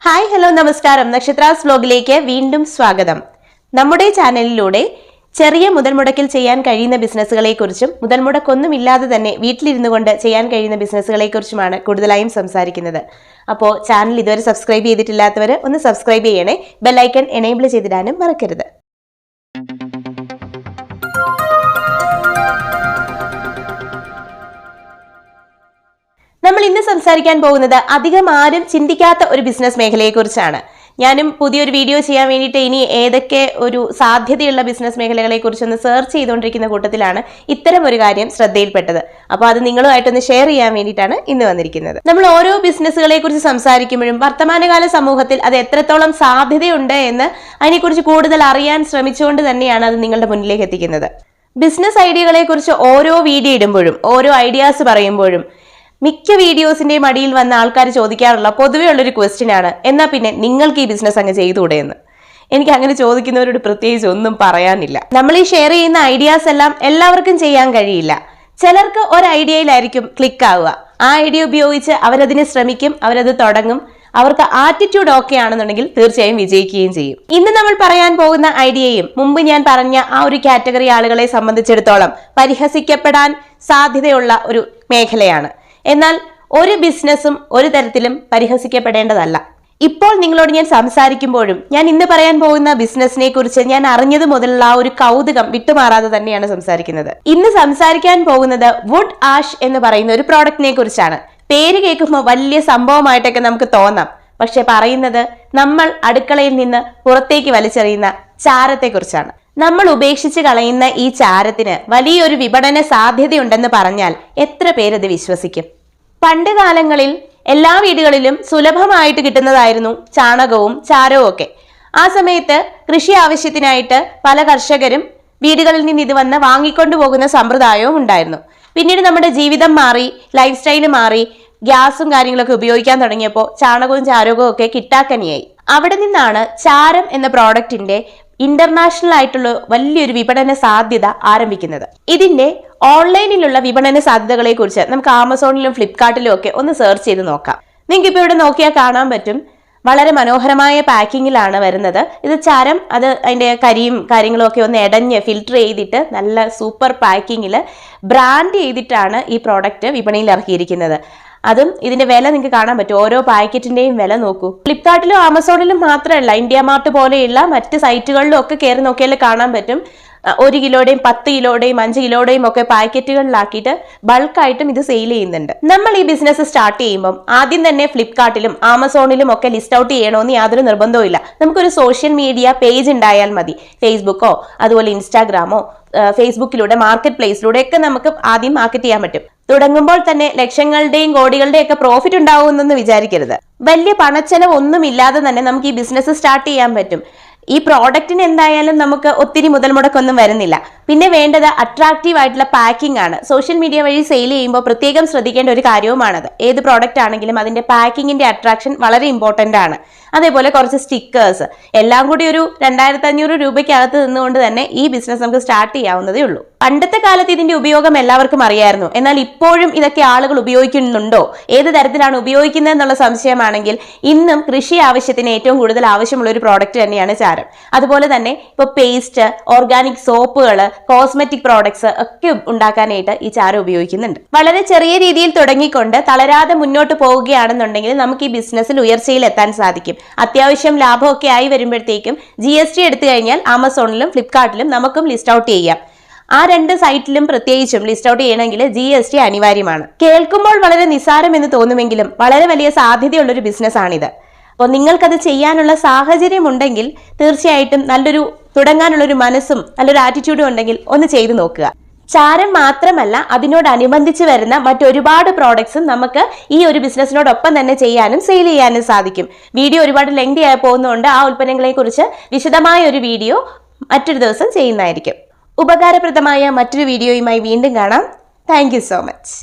Hi hello നമസ്കാരം. നക്ഷത്രാസ് വ്ലോഗിലേക്ക് വീണ്ടും സ്വാഗതം. നമ്മുടെ ചാനലിലൂടെ ചെറിയ മുതൽ മുടക്കിൽ ചെയ്യാൻ കഴിയുന്ന ബിസിനസ്സുകളെ കുറിച്ചും മുതൽ മുടക്കൊന്നുമില്ലാതെ തന്നെ വീട്ടിലിരുന്നു കൊണ്ട് ചെയ്യാൻ കഴിയുന്ന ബിസിനസ്സുകളെ കുറിച്ചുമാണ് കൂടുതലായും സംസാരിക്കുന്നത്. അപ്പോൾ ചാനൽ ഇതുവരെ സബ്സ്ക്രൈബ് ചെയ്തിട്ടില്ലാത്തവർ ഒന്ന് സബ്സ്ക്രൈബ് ചെയ്യണേ. ബെല്ലൈക്കൺ എനേബിൾ ചെയ്തിടാനും മറക്കരുത്. നമ്മൾ ഇന്ന് സംസാരിക്കാൻ പോകുന്നത് അധികം ആരും ചിന്തിക്കാത്ത ഒരു ബിസിനസ് മേഖലയെക്കുറിച്ചാണ്. ഞാനും പുതിയൊരു വീഡിയോ ചെയ്യാൻ വേണ്ടിയിട്ട് ഇനി ഏതൊക്കെ ഒരു സാധ്യതയുള്ള ബിസിനസ് മേഖലകളെ കുറിച്ചൊന്ന് സെർച്ച് ചെയ്തുകൊണ്ടിരിക്കുന്ന കൂട്ടത്തിലാണ് ഇത്തരം ഒരു കാര്യം ശ്രദ്ധയിൽപ്പെട്ടത്. അപ്പോൾ അത് നിങ്ങളുമായിട്ടൊന്ന് ഷെയർ ചെയ്യാൻ വേണ്ടിയിട്ടാണ് ഇന്ന് വന്നിരിക്കുന്നത്. നമ്മൾ ഓരോ ബിസിനസ്സുകളെ കുറിച്ച് സംസാരിക്കുമ്പോഴും വർത്തമാനകാല സമൂഹത്തിൽ അത് എത്രത്തോളം സാധ്യതയുണ്ട് എന്ന് അതിനെക്കുറിച്ച് കൂടുതൽ അറിയാൻ ശ്രമിച്ചുകൊണ്ട് തന്നെയാണ് അത് നിങ്ങളുടെ മുന്നിലേക്ക് എത്തിക്കുന്നത്. ബിസിനസ് ഐഡിയകളെ കുറിച്ച് ഓരോ വീഡിയോ ഇടുമ്പോഴും ഓരോ ഐഡിയാസ് പറയുമ്പോഴും മിക്ക വീഡിയോസിന്റെയും അടിയിൽ വന്ന ആൾക്കാർ ചോദിക്കാറുള്ള പൊതുവേ ഉള്ളൊരു ക്വസ്റ്റ്യൻ ആണ്, എന്നാ പിന്നെ നിങ്ങൾക്ക് ഈ ബിസിനസ് അങ്ങ് ചെയ്തുകൂടെ എന്ന്. എനിക്ക് അങ്ങനെ ചോദിക്കുന്നവരോട് പ്രത്യേകിച്ച് ഒന്നും പറയാനില്ല. നമ്മൾ ഈ ഷെയർ ചെയ്യുന്ന ഐഡിയാസ് എല്ലാം എല്ലാവർക്കും ചെയ്യാൻ കഴിയില്ല. ചിലർക്ക് ഒരു ഐഡിയയിലായിരിക്കും ക്ലിക്ക് ആവുക. ആ ഐഡിയ ഉപയോഗിച്ച് അവരതിന് ശ്രമിക്കും, അവരത് തുടങ്ങും. അവർക്ക് ആറ്റിറ്റ്യൂഡ് ഓക്കെ ആണെന്നുണ്ടെങ്കിൽ തീർച്ചയായും വിജയിക്കുകയും ചെയ്യും. ഇന്ന് നമ്മൾ പറയാൻ പോകുന്ന ഐഡിയയും മുമ്പ് ഞാൻ പറഞ്ഞ ആ ഒരു കാറ്റഗറി ആളുകളെ സംബന്ധിച്ചിടത്തോളം പരിഹസിക്കപ്പെടാൻ സാധ്യതയുള്ള ഒരു മേഖലയാണ്. എന്നാൽ ഒരു ബിസിനസ്സും ഒരു തരത്തിലും പരിഹസിക്കപ്പെടേണ്ടതല്ല. ഇപ്പോൾ നിങ്ങളോട് ഞാൻ സംസാരിക്കുമ്പോഴും ഞാൻ ഇന്ന് പറയാൻ പോകുന്ന ബിസിനസിനെ കുറിച്ച് ഞാൻ അറിഞ്ഞത് മുതലുള്ള ആ ഒരു കൗതുകം വിട്ടുമാറാതെ തന്നെയാണ് സംസാരിക്കുന്നത്. ഇന്ന് സംസാരിക്കാൻ പോകുന്നത് വുഡ് ആഷ് എന്ന് പറയുന്ന ഒരു പ്രോഡക്റ്റിനെ കുറിച്ചാണ്. പേര് കേൾക്കുമ്പോൾ വലിയ സംഭവമായിട്ടൊക്കെ നമുക്ക് തോന്നാം. പക്ഷെ പറയുന്നത് നമ്മൾ അടുക്കളയിൽ നിന്ന് പുറത്തേക്ക് വലിച്ചെറിയുന്ന ചാരത്തെ കുറിച്ചാണ്. നമ്മൾ ഉപേക്ഷിച്ച് കളയുന്ന ഈ ചാരത്തിന് വലിയൊരു വിപണന സാധ്യതയുണ്ടെന്ന് പറഞ്ഞാൽ എത്ര പേരത് വിശ്വസിക്കും? പണ്ട് കാലങ്ങളിൽ എല്ലാ വീടുകളിലും സുലഭമായിട്ട് കിട്ടുന്നതായിരുന്നു ചാണകവും ചാരവും ഒക്കെ. ആ സമയത്ത് കൃഷി ആവശ്യത്തിനായിട്ട് പല കർഷകരും വീടുകളിൽ നിന്ന് ഇത് വന്ന് വാങ്ങിക്കൊണ്ടു പോകുന്ന സമ്പ്രദായവും ഉണ്ടായിരുന്നു. പിന്നീട് നമ്മുടെ ജീവിതം മാറി, ലൈഫ് സ്റ്റൈല് മാറി, ഗ്യാസും കാര്യങ്ങളൊക്കെ ഉപയോഗിക്കാൻ തുടങ്ങിയപ്പോൾ ചാണകവും ചാരകവും ഒക്കെ കിട്ടാക്കനിയായി. അവിടെ നിന്നാണ് ചാരം എന്ന പ്രോഡക്റ്റിന്റെ ഇന്റർനാഷണൽ ആയിട്ടുള്ള വലിയൊരു വിപണന സാധ്യത ആരംഭിക്കുന്നത്. ഇതിന്റെ ഓൺലൈനിലുള്ള വിപണന സാധ്യതകളെ കുറിച്ച് നമുക്ക് ആമസോണിലും ഫ്ലിപ്കാർട്ടിലും ഒക്കെ ഒന്ന് സെർച്ച് ചെയ്ത് നോക്കാം. നിങ്ങൾക്ക് ഇപ്പോൾ ഇവിടെ നോക്കിയാൽ കാണാൻ പറ്റും. വളരെ മനോഹരമായ പാക്കിങ്ങിലാണ് വരുന്നത്. ഇത് ചാരം, അത് അതിന്റെ കരിയും കാര്യങ്ങളും ഒക്കെ ഒന്ന് ഇടഞ്ഞ് ഫിൽട്ടർ ചെയ്തിട്ട് നല്ല സൂപ്പർ പാക്കിങ്ങിൽ ബ്രാൻഡ് ചെയ്തിട്ടാണ് ഈ പ്രോഡക്റ്റ് വിപണിയിൽ ഇറക്കിയിരിക്കുന്നത്. അതും ഇതിന്റെ വില നിങ്ങൾക്ക് കാണാൻ പറ്റും. ഓരോ പാക്കറ്റിന്റെയും വില നോക്കൂ. ഫ്ലിപ്കാർട്ടിലും ആമസോണിലും മാത്രമല്ല, ഇന്ത്യ മാർട്ട് പോലെയുള്ള മറ്റ് സൈറ്റുകളിലും ഒക്കെ കയറി നോക്കിയാൽ കാണാൻ പറ്റും. 1 കിലോയുടെയും 10 കിലോയുടെയും 5 കിലോയുടെയും ഒക്കെ പാക്കറ്റുകളിലാക്കിയിട്ട് ബൾക്കായിട്ടും ഇത് സെയിൽ ചെയ്യുന്നുണ്ട്. നമ്മൾ ഈ ബിസിനസ് സ്റ്റാർട്ട് ചെയ്യുമ്പോൾ ആദ്യം തന്നെ ഫ്ലിപ്കാർട്ടിലും ആമസോണിലും ഒക്കെ ലിസ്റ്റ് ഔട്ട് ചെയ്യണമെന്ന് യാതൊരു നിർബന്ധവും ഇല്ല. നമുക്കൊരു സോഷ്യൽ മീഡിയ പേജ് ഉണ്ടായാൽ മതി. ഫേസ്ബുക്കോ അതുപോലെ ഇൻസ്റ്റാഗ്രാമോ ഫേസ്ബുക്കിലൂടെ മാർക്കറ്റ് പ്ലേസിലൂടെ ഒക്കെ നമുക്ക് ആദ്യം മാർക്കറ്റ് ചെയ്യാൻ പറ്റും. തുടങ്ങുമ്പോൾ തന്നെ ലക്ഷങ്ങളുടെയും കോടികളുടെയും ഒക്കെ പ്രോഫിറ്റ് ഉണ്ടാവുമെന്നൊന്ന് വിചാരിക്കരുത്. വലിയ പണച്ചെലവ് ഒന്നുമില്ലാതെ തന്നെ നമുക്ക് ഈ ബിസിനസ് സ്റ്റാർട്ട് ചെയ്യാൻ പറ്റും. ഈ പ്രോഡക്റ്റിന് എന്തായാലും നമുക്ക് ഒത്തിരി മുതൽ മുടക്കൊന്നും വരുന്നില്ല. പിന്നെ വേണ്ടത് അട്രാക്റ്റീവ് ആയിട്ടുള്ള പാക്കിംഗ് ആണ്. സോഷ്യൽ മീഡിയ വഴി സെയിൽ ചെയ്യുമ്പോൾ പ്രത്യേകം ശ്രദ്ധിക്കേണ്ട ഒരു കാര്യവുമാണത്. ഏത് പ്രോഡക്റ്റ് ആണെങ്കിലും അതിന്റെ പാക്കിങ്ങിന്റെ അട്രാക്ഷൻ വളരെ ഇമ്പോർട്ടന്റ് ആണ്. അതേപോലെ കുറച്ച് സ്റ്റിക്കേഴ്സ് എല്ലാം കൂടി ഒരു 2500 രൂപയ്ക്കകത്ത് നിന്നുകൊണ്ട് തന്നെ ഈ ബിസിനസ് നമുക്ക് സ്റ്റാർട്ട് ചെയ്യാവുന്നതേ ഉള്ളൂ. പണ്ടത്തെ കാലത്ത് ഇതിന്റെ ഉപയോഗം എല്ലാവർക്കും അറിയായിരുന്നു. എന്നാൽ ഇപ്പോഴും ഇതൊക്കെ ആളുകൾ ഉപയോഗിക്കുന്നുണ്ടോ, ഏത് തരത്തിലാണ് ഉപയോഗിക്കുന്നത് എന്നുള്ള സംശയമാണെങ്കിൽ ഇന്നും കൃഷി ആവശ്യത്തിന് ഏറ്റവും കൂടുതൽ ആവശ്യമുള്ള ഒരു പ്രോഡക്റ്റ് തന്നെയാണ് ചാരം. അതുപോലെ തന്നെ ഇപ്പൊ പേസ്റ്റ്, ഓർഗാനിക് സോപ്പുകൾ, കോസ്മെറ്റിക് പ്രോഡക്ട്സ് ഒക്കെ ഉണ്ടാക്കാനായിട്ട് ഈ ചാരം ഉപയോഗിക്കുന്നുണ്ട്. വളരെ ചെറിയ രീതിയിൽ തുടങ്ങിക്കൊണ്ട് തളരാതെ മുന്നോട്ട് പോവുകയാണെന്നുണ്ടെങ്കിൽ നമുക്ക് ഈ ബിസിനസ്സിൽ ഉയർച്ചയിൽ എത്താൻ സാധിക്കും. അത്യാവശ്യം ലാഭമൊക്കെ ആയി വരുമ്പോഴത്തേക്കും GST എടുത്തു കഴിഞ്ഞാൽ ആമസോണിലും ഫ്ലിപ്കാർട്ടിലും നമുക്കും ലിസ്റ്റ് ഔട്ട് ചെയ്യാം. ആ 2 സൈറ്റിലും പ്രത്യേകിച്ചും ലിസ്റ്റ് ഔട്ട് ചെയ്യണമെങ്കിൽ GST അനിവാര്യമാണ്. കേൾക്കുമ്പോൾ വളരെ നിസ്സാരം എന്ന് തോന്നുമെങ്കിലും വളരെ വലിയ സാധ്യതയുള്ള ഒരു ബിസിനസ് ആണിത്. അപ്പോൾ നിങ്ങൾക്കത് ചെയ്യാനുള്ള സാഹചര്യം ഉണ്ടെങ്കിൽ തീർച്ചയായിട്ടും നല്ലൊരു തുടങ്ങാനുള്ളൊരു മനസ്സും നല്ലൊരു ആറ്റിറ്റ്യൂഡും ഉണ്ടെങ്കിൽ ഒന്ന് ചെയ്തു നോക്കുക. ചാരം മാത്രമല്ല, അതിനോടനുബന്ധിച്ച് വരുന്ന മറ്റൊരുപാട് പ്രോഡക്ട്സും നമുക്ക് ഈ ഒരു ബിസിനസ്സിനോടൊപ്പം തന്നെ ചെയ്യാനും സെയിൽ ചെയ്യാനും സാധിക്കും. വീഡിയോ ഒരുപാട് ലെങ്തി ആയി പോകുന്നതുകൊണ്ട് ആ ഉൽപ്പന്നങ്ങളെ കുറിച്ച് വിശദമായ ഒരു വീഡിയോ മറ്റൊരു ദിവസം ചെയ്യുന്നതായിരിക്കും. ഉപകാരപ്രദമായ മറ്റൊരു വീഡിയോയുമായി വീണ്ടും കാണാം. Thank you so much.